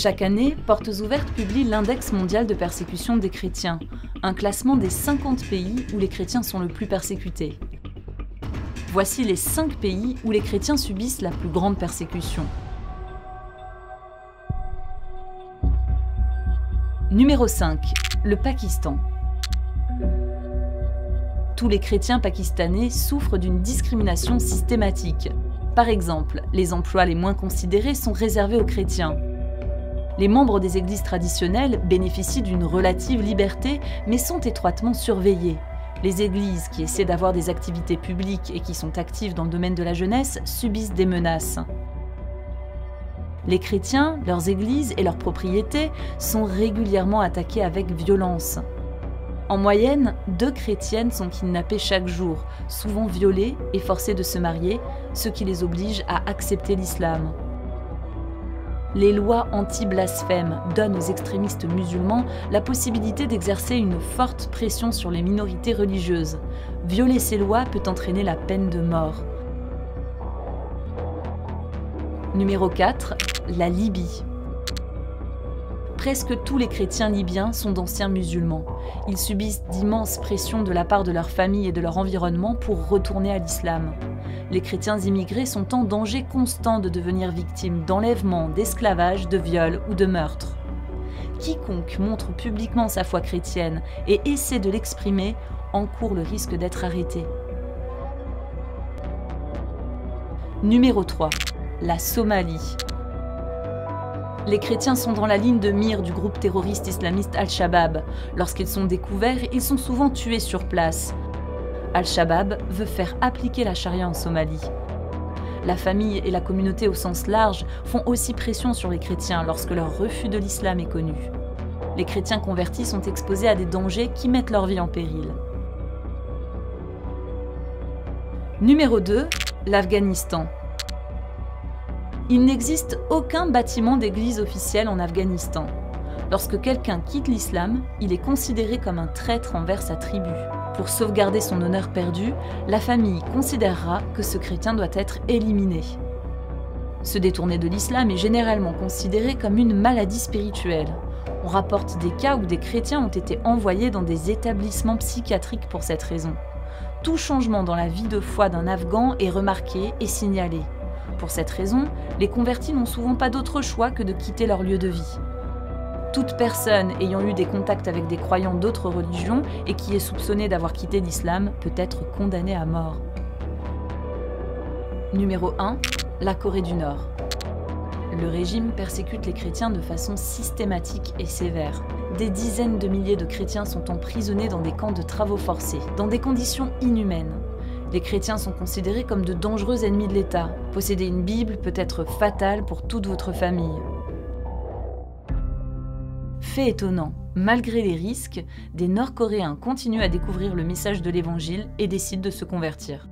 Chaque année, Portes Ouvertes publie l'Index mondial de persécution des chrétiens, un classement des 50 pays où les chrétiens sont le plus persécutés. Voici les 5 pays où les chrétiens subissent la plus grande persécution. Numéro 5. Le Pakistan. Tous les chrétiens pakistanais souffrent d'une discrimination systématique. Par exemple, les emplois les moins considérés sont réservés aux chrétiens. Les membres des églises traditionnelles bénéficient d'une relative liberté, mais sont étroitement surveillés. Les églises qui essaient d'avoir des activités publiques et qui sont actives dans le domaine de la jeunesse subissent des menaces. Les chrétiens, leurs églises et leurs propriétés sont régulièrement attaqués avec violence. En moyenne, 2 chrétiennes sont kidnappées chaque jour, souvent violées et forcées de se marier, ce qui les oblige à accepter l'islam. Les lois anti-blasphème donnent aux extrémistes musulmans la possibilité d'exercer une forte pression sur les minorités religieuses. Violer ces lois peut entraîner la peine de mort. Numéro 4. La Libye. Presque tous les chrétiens libyens sont d'anciens musulmans. Ils subissent d'immenses pressions de la part de leur famille et de leur environnement pour retourner à l'islam. Les chrétiens immigrés sont en danger constant de devenir victimes d'enlèvements, d'esclavage, de viols ou de meurtres. Quiconque montre publiquement sa foi chrétienne et essaie de l'exprimer encourt le risque d'être arrêté. Numéro 3. La Somalie. Les chrétiens sont dans la ligne de mire du groupe terroriste islamiste Al-Shabaab. Lorsqu'ils sont découverts, ils sont souvent tués sur place. Al-Shabaab veut faire appliquer la charia en Somalie. La famille et la communauté au sens large font aussi pression sur les chrétiens lorsque leur refus de l'islam est connu. Les chrétiens convertis sont exposés à des dangers qui mettent leur vie en péril. Numéro 2. L'Afghanistan. Il n'existe aucun bâtiment d'église officiel en Afghanistan. Lorsque quelqu'un quitte l'islam, il est considéré comme un traître envers sa tribu. Pour sauvegarder son honneur perdu, la famille considérera que ce chrétien doit être éliminé. Se détourner de l'islam est généralement considéré comme une maladie spirituelle. On rapporte des cas où des chrétiens ont été envoyés dans des établissements psychiatriques pour cette raison. Tout changement dans la vie de foi d'un Afghan est remarqué et signalé. Pour cette raison, les convertis n'ont souvent pas d'autre choix que de quitter leur lieu de vie. Toute personne ayant eu des contacts avec des croyants d'autres religions et qui est soupçonnée d'avoir quitté l'islam peut être condamnée à mort. Numéro 1. La Corée du Nord. Le régime persécute les chrétiens de façon systématique et sévère. Des dizaines de milliers de chrétiens sont emprisonnés dans des camps de travaux forcés, dans des conditions inhumaines. Les chrétiens sont considérés comme de dangereux ennemis de l'État. Posséder une Bible peut être fatal pour toute votre famille. Fait étonnant, malgré les risques, des Nord-Coréens continuent à découvrir le message de l'Évangile et décident de se convertir.